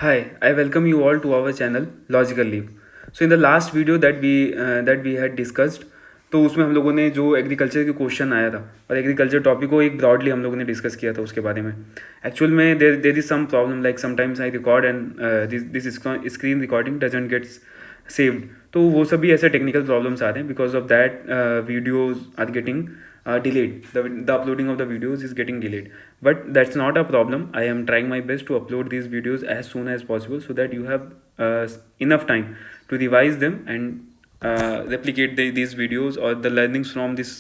Hi, I welcome you all to our channel Logical Leap. So in the last video that we had discussed, तो उसमें हम लोगों ने जो agriculture के क्वेश्चन आया था और एग्रीकल्चर टॉपिक को एक ब्रॉडली हम लोगों ने डिस्कस किया था उसके बारे में. एक्चुअल में there is some problem like sometimes I record and this screen recording doesn't gets saved. तो वो सभी ऐसे टेक्निकल प्रॉब्लम्स आ रहे हैं because of that videos are getting delayed. The uploading of the videos is getting delayed, but that's not a problem. I am trying my best to upload these videos as soon as possible so that you have enough time to revise them and replicate these videos or the learnings from this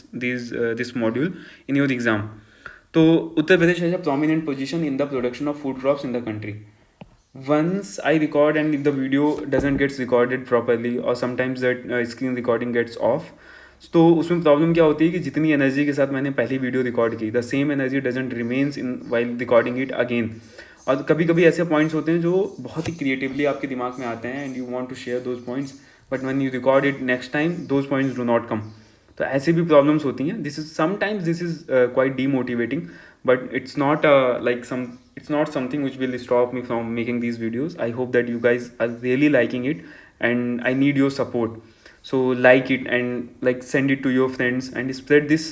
module in your exam. So Uttar Pradesh has a prominent position in the production of food crops in the country. Once I record and if the video doesn't get recorded properly or sometimes that screen recording gets off, तो उसमें problem क्या होती है कि जितनी energy के साथ मैंने पहली वीडियो रिकॉर्ड की the same energy doesn't remains in while recording it again. और कभी कभी ऐसे पॉइंट्स होते हैं जो बहुत ही क्रिएटिवली आपके दिमाग में आते हैं and you want to share those points, but when you record it next time those points do not come. तो ऐसे भी प्रॉब्लम्स होती हैं. This is quite demotivating, but it's not like some it's not something which will stop me from making these videos. I hope that you guys are really liking it and I need your support. So like it and like send it to your friends and spread this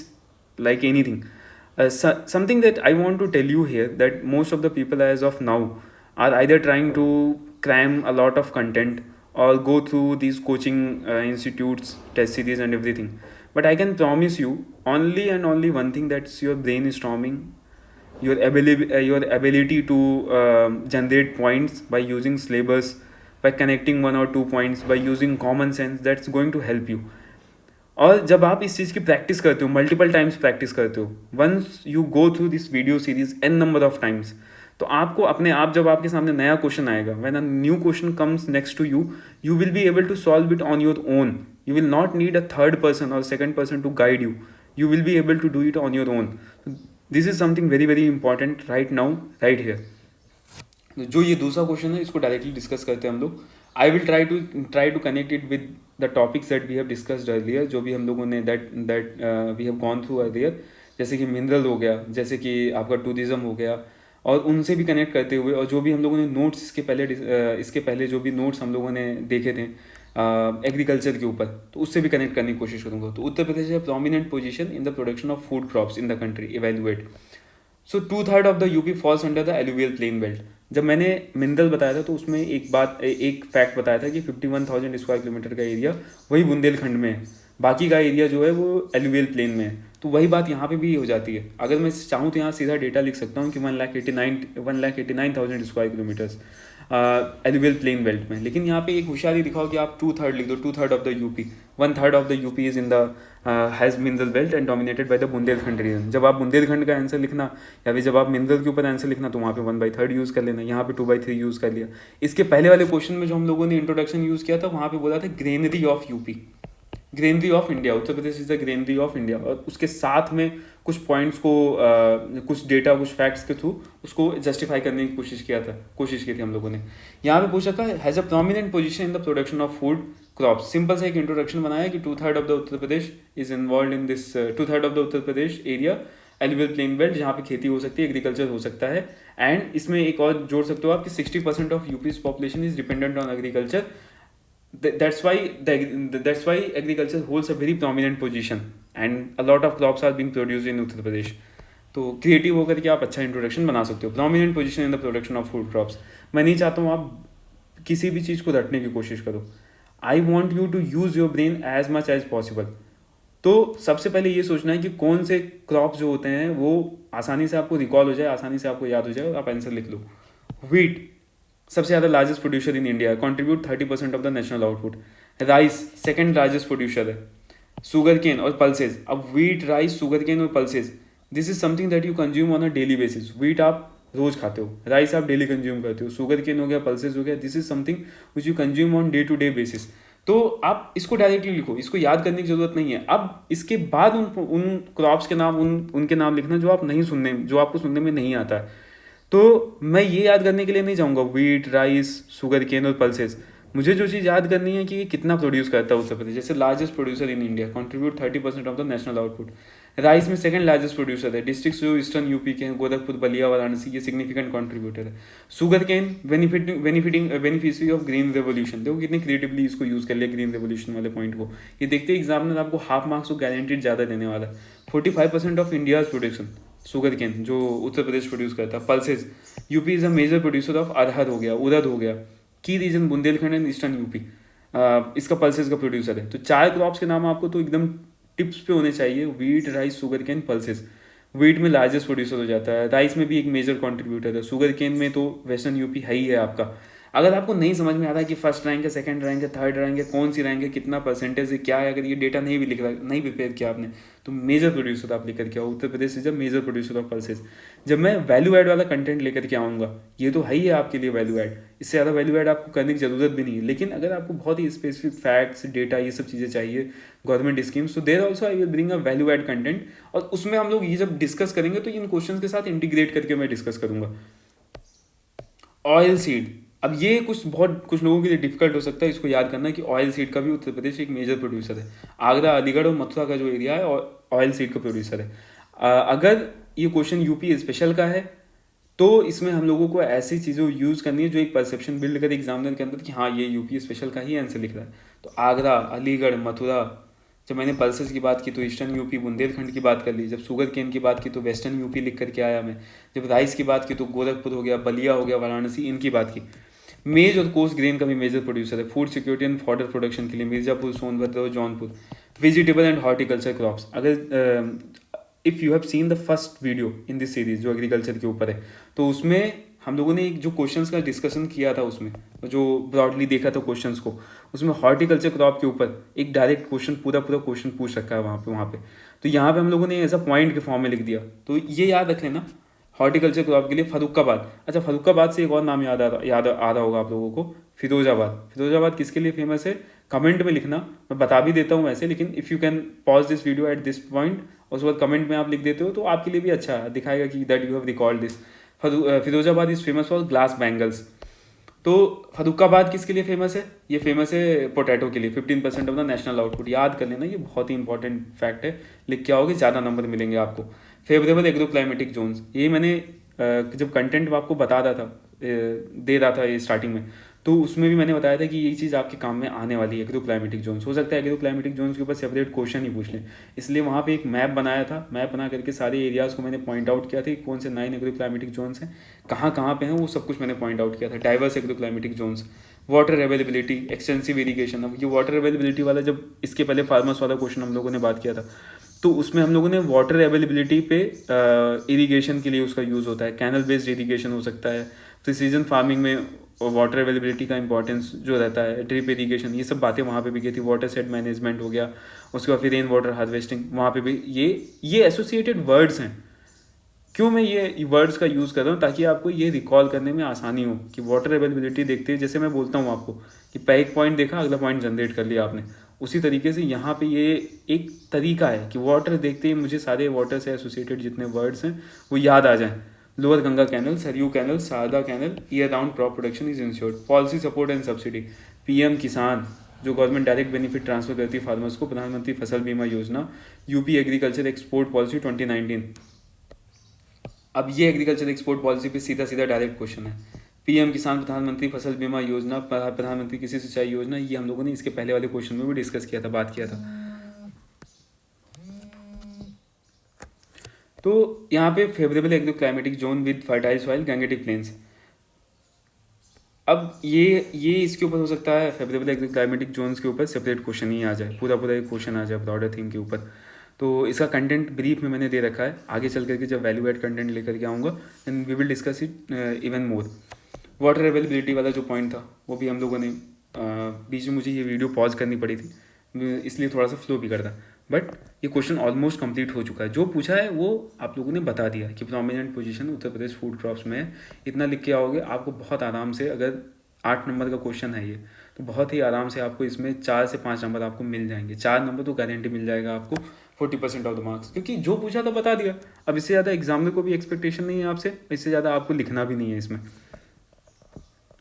like anything. Something that I want to tell you here, that most of the people as of now are either trying to cram a lot of content or go through these coaching institutes, test series and everything. But I can promise you only and only one thing, that's your brainstorming, your ability to generate points by using syllabus, by connecting one or two points, by using common sense. That's going to help you. और जब आप इस चीज़ की practice करते हो, multiple times practice करते हो, once you go through this video series n number of times, तो आपको अपने आप जब आपके सामने नया क्वेश्चन आएगा, when a new question comes next to you, you will be able to solve it on your own. You will not need a third person or second person to guide you. You will be able to do it on your own. This is something very very important right now, right here. जो ये दूसरा question है इसको directly discuss करते हैं हम लोग. I will try to connect it with the topics that we have discussed earlier, जो भी हम लोगों ने that we have gone through earlier, जैसे कि मिनरल हो गया, जैसे कि आपका टूरिज्म हो गया, और उनसे भी कनेक्ट करते हुए, और जो भी हम लोगों ने नोट्स इसके पहले जो भी नोट्स हम लोगों ने देखे थे एग्रीकल्चर के ऊपर, तो उससे भी कनेक्ट करने की कोशिश करूँगा. तो उत्तर प्रदेश है prominent position in the production of food crops in the country. Evaluate. So 2/3 of the UP falls under the alluvial plain belt. जब मैंने मिनरल बताया था तो उसमें एक फैक्ट बताया था कि 51,000 स्क्वायर किलोमीटर का एरिया वही बुंदेलखंड में है, बाकी का एरिया जो है वो एलुवियल प्लेन में है. तो वही बात यहाँ पे भी हो जाती है. अगर मैं चाहूँ तो यहाँ सीधा डेटा लिख सकता हूँ कि 1,89,000 square kilometres alluvial plain belt में. लेकिन यहाँ पे एक होशियारी दिखाओ कि आप 2/3 लिख दो. 2/3 of the UP, 1/3 of the UP is in the has mineral belt and dominated by the Bundelkhand region. जब आप बुंदेलखंड का आंसर लिखना या फिर जब आप मिनरल के ऊपर आंसर लिखना, तो वहाँ पे 1/3 यूज़ कर लेना, यहाँ पे 2/3 यूज़ कर लिया. इसके पहले वाले क्वेश्चन में जो हम लोगों ने इंट्रोडक्शन यूज़ किया था, वहाँ पे बोला था granary of UP, granary of India. Uttar Pradesh is the granary of India. और उसके साथ में कुछ पॉइंट्स को कुछ डेटा, कुछ फैक्ट्स के थ्रू उसको जस्टिफाई करने की कोशिश की थी हम लोगों ने. यहाँ पे पूछा था has a prominent position in the production of food crops. Simple सा एक इंट्रोडक्शन बनाया कि 2/3 of the Uttar Pradesh is involve in this 2/3 of the Uttar Pradesh area alluvial plain belt, जहाँ पे खेती हो सकती है, एग्रीकल्चर हो सकता है. एंड इसमें एक और जोड़ सकते हो आप कि 60% of यूपीज population is dependent on agriculture. That's why agriculture holds a very prominent position and a lot of crops are being produced in Uttar Pradesh. तो क्रिएटिव होकर के आप अच्छा इंट्रोडक्शन बना सकते हो. Prominent position in the production of food crops. मैं नहीं चाहता हूँ आप किसी भी चीज़ को रटने की कोशिश करो. I want you to use your brain as much as possible. तो सबसे पहले ये सोचना है कि कौन से क्रॉप जो होते हैं वो आसानी से आपको रिकॉल हो जाए, आसानी से आपको याद हो जाए और आप आंसर लिख लो. व्हीट सबसे ज़्यादा largest producer in India, contribute 30% of the national output. Rice second largest producer है. शुगर केन और पल्सेज. अब व्हीट, राइस, शुगर केन और pulses, this is something that you consume on a daily basis. Wheat आप रोज खाते हो, rice आप daily consume करते हो, शुगर केन हो गया, पल्सेज हो गया, this is something which you consume on day to day basis. तो आप इसको डायरेक्टली लिखो, इसको याद करने की जरूरत नहीं है. अब इसके बाद उन क्रॉप्स के नाम, उनके नाम लिखना जो आपको सुनने में नहीं आता है. तो मैं ये याद करने के लिए नहीं जाऊँगा व्हीट, राइस, शुगर केन और पल्सेस. मुझे जो चीज़ याद करनी है कि ये कितना प्रोड्यूस करता है उत्तर प्रदेश. जैसे largest producer in India, contribute 30% of the national output. Rice में सेकंड लार्जेस्ट प्रोड्यूसर है। डिस्ट्रिक्ट जो ईस्टर्न यूपी के हैं, गोरखपुर, बलिया, वाराणसी, ये सिग्निफिकेंट कंट्रीब्यूटर है। Sugar cane beneficiary of green revolution, देखो कितने क्रिएटिवली इसको यूज कर लिया ग्रीन रेवोल्यूशन वाले पॉइंट को। ये देखते एग्जामिनर आपको हाफ मार्क्स को गारंटीड ज़्यादा देने वाला है। 45% of India's production sugarcane जो उत्तर प्रदेश प्रोड्यूस करता है। Pulses, UP is a major producer of अरहर हो गया, उड़द हो गया। की region Bundelkhand and eastern UP, इसका पल्सेज का प्रोड्यूसर है। तो 4 क्रॉप्स के नाम आपको तो एकदम टिप्स पे होने चाहिए, wheat, rice, sugar cane, pulses. Wheat में लार्जेस्ट प्रोड्यूसर हो जाता है, राइस में भी एक मेजर कंट्रीब्यूटर है, शुगर केन में तो वेस्टर्न यूपी है ही है आपका। अगर आपको नहीं समझ में आ रहा है कि फर्स्ट रैंक है, सेकंड रैंक है, थर्ड रैंक है, कौन सी रैंक है, कितना परसेंटेज है, क्या है, अगर ये डेटा नहीं भी लिख रहा, नहीं प्रिपेयर किया आपने, तो मेजर प्रोड्यूसर आप लेकर के आओ। Uttar Pradesh is a major producer of pulses. जब मैं वैल्यू ऐड वाला कंटेंट लेकर के आऊँगा, ये तो है ही है आपके लिए वैल्यू ऐड, इससे ज़्यादा वैल्यू ऐड आपको करने की जरूरत भी नहीं है। लेकिन अगर आपको बहुत ही स्पेसिफिक फैक्ट्स, डेटा, ये सब चीज़ें चाहिए, गवर्नमेंट स्कीम्स, तो there also I will bring a value add content, और उसमें हम लोग ये जब डिस्कस करेंगे तो इन क्वेश्चन के साथ इंटीग्रेट करके मैं डिस्कस करूंगा। ऑयल सीड, अब ये कुछ लोगों के लिए डिफिकल्ट हो सकता है इसको याद करना कि ऑयल सीड का भी उत्तर प्रदेश एक मेजर प्रोड्यूसर है। आगरा, अलीगढ़ और मथुरा का जो एरिया है ऑयल सीड का प्रोड्यूसर है। अगर ये क्वेश्चन यूपी स्पेशल का है तो इसमें हम लोगों को ऐसी चीज़ें यूज़ करनी है जो एक परसेप्शन बिल्ड करे एग्जामिनर के अंदर कि हाँ ये यूपी स्पेशल का ही आंसर लिख रहा है। तो आगरा, अलीगढ़, मथुरा, जब मैंने पल्सेस की बात की तो ईस्टर्न यूपी, बुंदेलखंड की बात कर ली। जब शुगर केन की बात की तो वेस्टर्न यूपी लिख करके आया मैं। जब राइस की बात की तो गोरखपुर हो गया, बलिया हो गया, वाराणसी, इनकी बात की। मेज और कोर्स ग्रेन का भी मेजर प्रोड्यूसर है। Food security and fodder production के लिए मिर्जापुर, सोनभद्र और Jaunpur. Vegetable and horticulture crops, अगर if you have seen the first video in this series जो एग्रीकल्चर के ऊपर है, तो उसमें हम लोगों ने एक जो क्वेश्चंस का डिस्कशन किया था, उसमें जो ब्रॉडली देखा था क्वेश्चंस को, उसमें हॉर्टिकल्चर क्रॉप के ऊपर एक डायरेक्ट क्वेश्चन पूरा क्वेश्चन पूछ रखा है वहाँ पे। तो यहाँ पे हम लोगों ने एज अ पॉइंट के फॉर्म में लिख दिया। तो ये याद रख लेना हॉर्टिकल्चर क्रॉप के लिए फर्रुखाबाद। अच्छा, फर्रुखाबाद से एक और नाम याद आ रहा होगा आप लोगों को, फिरोजाबाद। फिरोजाबाद किसके लिए फेमस है, कमेंट में लिखना, मैं बता भी देता हूँ वैसे, लेकिन if you can pause this video at this point और उसके बाद कमेंट में आप लिख देते हो तो आपके लिए भी अच्छा दिखाएगा कि that you have record this. Firozabad is famous for glass bangles. तो फर्रुखाबाद किसके लिए फेमस है, ये फेमस है पोटैटो के लिए। 15% ऑफ द नेशनल आउटपुट, याद कर लेना, ये बहुत ही इंपॉर्टेंट फैक्ट है, लिख के आओगे ज़्यादा नंबर मिलेंगे आपको। फेवरेबल एग्रो क्लाइमेटिक जोन्स, ये मैंने जब कंटेंट आपको बता रहा था, दे रहा था ये स्टार्टिंग में, तो उसमें भी मैंने बताया था कि ये चीज़ आपके काम में आने वाली है, एग्रो क्लाइमेटिक जोन्स। हो सकता है एग्रो क्लाइमेटिक जोन्स के ऊपर सेपरेट क्वेश्चन ही पूछ लें, इसलिए वहाँ पे एक मैप बनाया था। मैप बना करके सारे एरियाज़ को मैंने पॉइंट आउट किया था कि कौन से 9 एग्रो क्लाइमेटिक जोन्स हैं, कहाँ कहाँ पे हैं, वो सब कुछ मैंने पॉइंट आउट किया था। Diverse agro climatic zones, water availability, extensive irrigation. अब ये वाटर अवेलेबिलिटी वाला, जब इसके पहले फार्मर्स वाला क्वेश्चन हम लोगों ने बात किया था, तो उसमें हम लोगों ने वाटर अवेलेबिलिटी पे इरीगेशन के लिए उसका यूज़ होता है। कैनल बेस्ड इरीगेशन हो सकता है, प्रिसीजन फार्मिंग में वाटर अवेलेबिलिटी का इंपॉर्टेंस जो रहता है, ड्रिप इरीगेशन, ये सब बातें वहाँ पे भी की थी। वाटर सेट मैनेजमेंट हो गया, उसके बाद फिर रेन वाटर हार्वेस्टिंग, वहाँ पे भी ये एसोसिएटेड वर्ड्स हैं। क्यों मैं ये वर्ड्स का यूज़ कर रहा हूँ, ताकि आपको ये रिकॉल करने में आसानी हो कि वाटर अवेलेबिलिटी देखते हैं, जैसे मैं बोलता हूँ आपको कि एक पॉइंट देखा, अगला पॉइंट जनरेट कर लिया आपने, उसी तरीके से यहाँ पे ये एक तरीका है कि वाटर देखते ही मुझे सारे वाटर से एसोसिएटेड जितने वर्ड्स हैं वो याद आ जाएं। Lower Ganga canal, Saryu canal, Sharda canal, year round crop production is ensured. Policy support and subsidy, PM Kisan जो गवर्नमेंट डायरेक्ट बेनिफिट ट्रांसफर करती है फार्मर्स को, प्रधानमंत्री फसल बीमा योजना, यूपी एग्रीकल्चर एक्सपोर्ट पॉलिसी 2019। अब ये एग्रीकल्चर एक्सपोर्ट पॉलिसी पे सीधा सीधा डायरेक्ट क्वेश्चन है। पीएम किसान, प्रधानमंत्री फसल बीमा योजना, प्रधानमंत्री कृषि सिंचाई योजना, ये हम लोगों ने इसके पहले वाले क्वेश्चन में भी डिस्कस किया था, बात किया था। तो यहाँ पे favourable agro climatic zone with fertile soil, Gangetic plains. अब ये इसके ऊपर हो सकता है, फेवरेबल एग्रो क्लाइमेटिक जोन्स के ऊपर सेपरेट क्वेश्चन ही आ जाए, पूरा एक क्वेश्चन आ जाए ब्रॉडर थीम के ऊपर। तो इसका कंटेंट ब्रीफ में मैंने दे रखा है, आगे चल करके जब वैल्यू एड कंटेंट लेकर के आऊँगा and we will discuss it even more. Water availability वाला जो पॉइंट था वो भी हम लोगों ने बीच में, मुझे ये वीडियो पॉज करनी पड़ी थी इसलिए थोड़ा सा फ्लो भी करता, बट ये क्वेश्चन ऑलमोस्ट कंप्लीट हो चुका है। जो पूछा है वो आप लोगों ने बता दिया कि prominent position Uttar Pradesh food crops में है। इतना लिख के आओगे आपको बहुत आराम से, अगर 8 नंबर का क्वेश्चन है ये, तो बहुत ही आराम से आपको इसमें 4 से 5 नंबर आपको मिल जाएंगे। 4 नंबर तो गारंटी मिल जाएगा आपको, 40% ऑफ द मार्क्स, क्योंकि जो पूछा था बता दिया। अब इससे ज़्यादा एग्जामिनर को भी एक्सपेक्टेशन नहीं है आपसे, इससे ज़्यादा आपको लिखना भी नहीं है इसमें।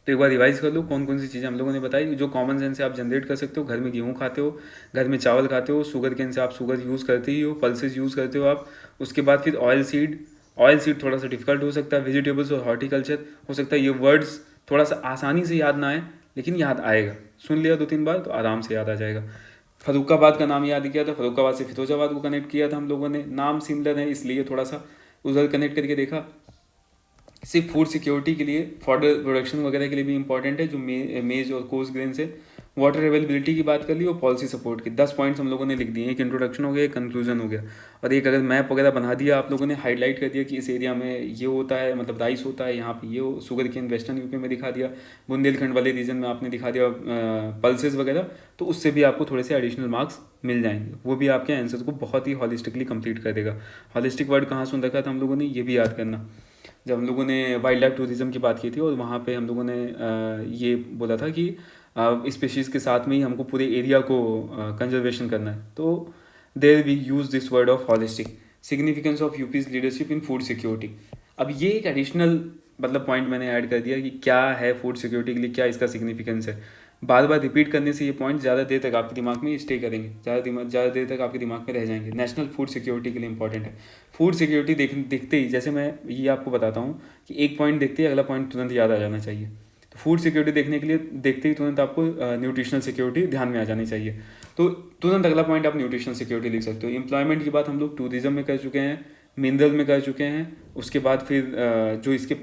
तो एक बार रिवाइज कर लो कौन कौन सी चीज़ें हम लोगों ने बताई जो कॉमन सेंस से आप जनरेट कर सकते हो। घर में गेहूँ खाते हो, घर में चावल खाते हो, शुगर केन से आप शुगर यूज़ करते ही हो, पल्सेस यूज़ करते हो आप। उसके बाद फिर ऑयल सीड थोड़ा सा डिफिकल्ट हो सकता है। वेजिटेबल्स और हॉर्टिकल्चर हो सकता है ये वर्ड्स थोड़ा सा आसानी से याद ना आए, लेकिन याद आएगा। सुन लिया 2-3 बार तो आराम से याद आ जाएगा। फरुखाबाद का नाम याद किया था, फरुखाबाद से फिरोजाबाद को कनेक्ट किया था हम लोगों ने। नाम सिमिलर है इसलिए थोड़ा सा उधर कनेक्ट करके देखा। सिर्फ फूड सिक्योरिटी के लिए, फॉडर प्रोडक्शन वगैरह के लिए भी इंपॉर्टेंट है जो मेज और कोर्स ग्रेन से। वाटर अवेलेबिलिटी की बात कर ली और पॉलिसी सपोर्ट की 10 पॉइंट्स हम लोगों ने लिख दिए। एक इंट्रोडक्शन हो गया, एक कंक्लूजन हो गया, और एक अगर मैप वगैरह बना दिया आप लोगों ने, हाईलाइट कर दिया कि इस एरिया में ये होता है, मतलब राइस होता है, यहाँ पे ये शुगर केन वेस्टर्न यूपी में दिखा दिया, बुंदेलखंड वाले रीजन में आपने दिखा दिया पल्सेस वगैरह, तो उससे भी आपको थोड़े से एडिशनल मार्क्स मिल जाएंगे। वो भी आपके आंसर को बहुत ही हॉलिस्टिकली कंप्लीट कर देगा। हॉलिस्टिक वर्ड कहाँ सुन रखा था हम लोगों ने, ये भी याद करना। जब हम लोगों ने वाइल्ड लाइफ टूरिज्म की बात की थी और वहाँ पे हम लोगों ने ये बोला था कि स्पेशीज़ के साथ में ही हमको पूरे एरिया को कंजर्वेशन करना है, तो there we use this word of holistic. Significance of UP's leadership in food security, अब ये एक एडिशनल मतलब पॉइंट मैंने ऐड कर दिया कि क्या है फूड सिक्योरिटी के लिए, क्या इसका सिग्निफिकेंस है। बार बार रिपीट करने से ये पॉइंट ज़्यादा देर तक आपके दिमाग में स्टे करेंगे, ज़्यादा देर तक आपके दिमाग में रह जाएंगे। नेशनल फूड सिक्योरिटी के लिए इंपॉर्टेंट है। फूड सिक्योरिटी देखते ही, जैसे मैं ये आपको बताता हूँ कि एक पॉइंट देखते ही अगला पॉइंट तुरंत याद आ जाना चाहिए। तो फूड सिक्योरिटी देखने के लिए देखते ही तुरंत आपको न्यूट्रिशनल सिक्योरिटी ध्यान में आ जानी चाहिए। तो तुरंत अगला पॉइंट आप न्यूट्रिशनल सिक्योरिटी लिख सकते हो। एम्प्लॉयमेंट की बात हम लोग टूरिज्म में कर चुके हैं, मिनरल में कर चुके हैं। उसके बाद फिर जो इसके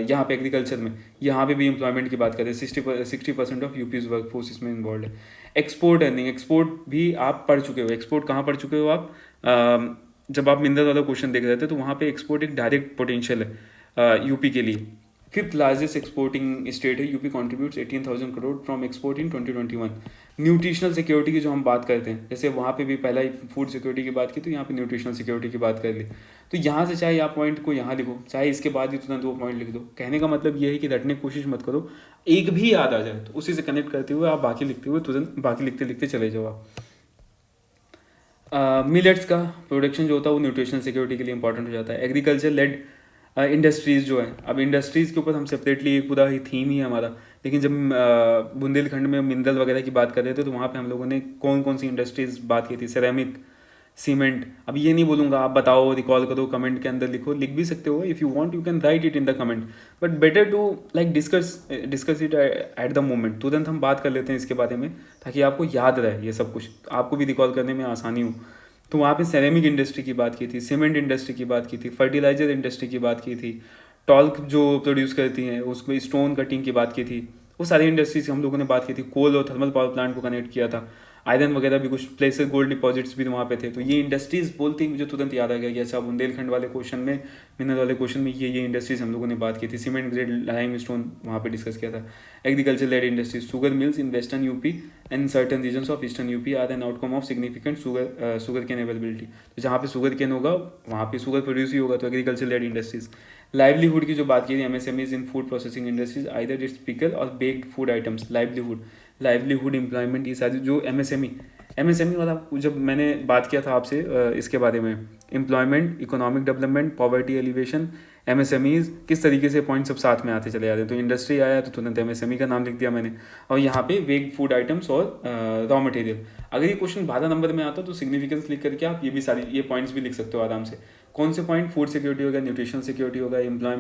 यहाँ पे एग्रीकल्चर में, यहाँ पे भी एम्प्लॉयमेंट की बात करें, 60% ऑफ यूपीज वर्क फोर्स इसमें इन्वॉल्व है। एक्सपोर्ट अर्निंग, एक्सपोर्ट भी आप पढ़ चुके हो। एक्सपोर्ट कहाँ पढ़ चुके हो आप, जब आप मिनरल वाला क्वेश्चन देख रहे थे तो वहाँ पे एक्सपोर्ट एक डायरेक्ट पोटेंशियल है यूपी के लिए। फिफ्थ लार्जेस्ट एक्सपोर्टिंग स्टेट है UP, contributes 18,000 crore from export in 2021। Nutritional security की जो हम बात करते हैं, जैसे वहाँ पे भी पहला ही फूड सिक्योरिटी की बात की तो यहाँ पे न्यूट्रिशनल सिक्योरिटी की बात कर ली। तो यहाँ से चाहे आप पॉइंट को यहाँ लिखो, चाहे इसके बाद ही तुरंत वो पॉइंट लिख दो। कहने का मतलब ये है कि रटने की कोशिश मत करो, एक भी याद आ जाए तो उसी से कनेक्ट करते हुए आप बाकी लिखते हुए तुरंत बाकी लिखते लिखते चले जाओ आप। मिलेट्स का प्रोडक्शन जो होता है वो न्यूट्रिशनल सिक्योरिटी के लिए इंपॉर्टेंट हो जाता है। एग्रीकल्चर लेड इंडस्ट्रीज़ जो है, अब इंडस्ट्रीज़ के ऊपर हम सेपरेटली एक पूरा ही थीम ही है हमारा। लेकिन जब बुंदेलखंड में मिनरल वगैरह की बात कर रहे थे तो वहाँ पे हम लोगों ने कौन कौन सी इंडस्ट्रीज़ बात की थी, सिरेमिक, सीमेंट। अब ये नहीं बोलूँगा, आप बताओ, रिकॉल करो, कमेंट के अंदर लिखो, लिख भी सकते हो। If you want you can write it in the comment, but better to like discuss it at the moment. तुरंत हम बात कर लेते हैं इसके बारे में ताकि आपको याद रहे ये सब कुछ, आपको भी रिकॉल करने में आसानी हो। तो वहाँ पे सेरेमिक इंडस्ट्री की बात की थी, सीमेंट इंडस्ट्री की बात की थी, फर्टिलाइजर इंडस्ट्री की बात की थी, टॉल्क जो प्रोड्यूस करती हैं उसमें स्टोन कटिंग की बात की थी। वो सारी इंडस्ट्रीज हम लोगों ने बात की थी। कोल और थर्मल पावर प्लांट को कनेक्ट किया था। आयरन वगैरह भी कुछ प्लेसेस, गोल्ड डिपॉजिट्स भी वहाँ पे थे। तो ये इंडस्ट्रीज बोलते ही मुझे तुरंत याद आ गया कि अच्छा, बुंदेलखंड वाले क्वेश्चन में, मिनरल वाले क्वेश्चन में ये इंडस्ट्रीज हम लोगों ने बात की थी। सीमेंट ग्रेड लाइम स्टोन वहाँ पे डिस्कस किया था। Agriculture led industries, sugar mills in western UP and certain regions of eastern UP are an outcome of significant sugar cane availability. तो जहाँ पे शुगर केन होगा वहाँ पे शुगर प्रोड्यूस ही होगा, तो एग्रीकल्चर लेड इंडस्ट्रीज। लाइवलीहुड की जो बात की थी, MSMEs in food processing industries, either it's pickle और baked food items. Livelihood employment, ये सारी जो एमएसएमई वाला जब मैंने बात किया था आपसे इसके बारे में, employment, economic development, poverty alleviation, MSMEs, किस तरीके से पॉइंट सब साथ में आते चले जाते हैं। तो इंडस्ट्री आया तो तुरंत एमएसएमई का नाम लिख दिया मैंने, और यहाँ पे वेग फूड आइटम्स और रॉ मटेरियल। अगर ये क्वेश्चन 12 नंबर में आता तो सिग्निफिकेंस लिख करके आप ये पॉइंट्स भी लिख सकते हो आराम से। कौन से पॉइंट, फूड सिक्योरिटी होगा, न्यूट्रिशन सिक्योरिटी होगा, एम्प्लॉयमेंट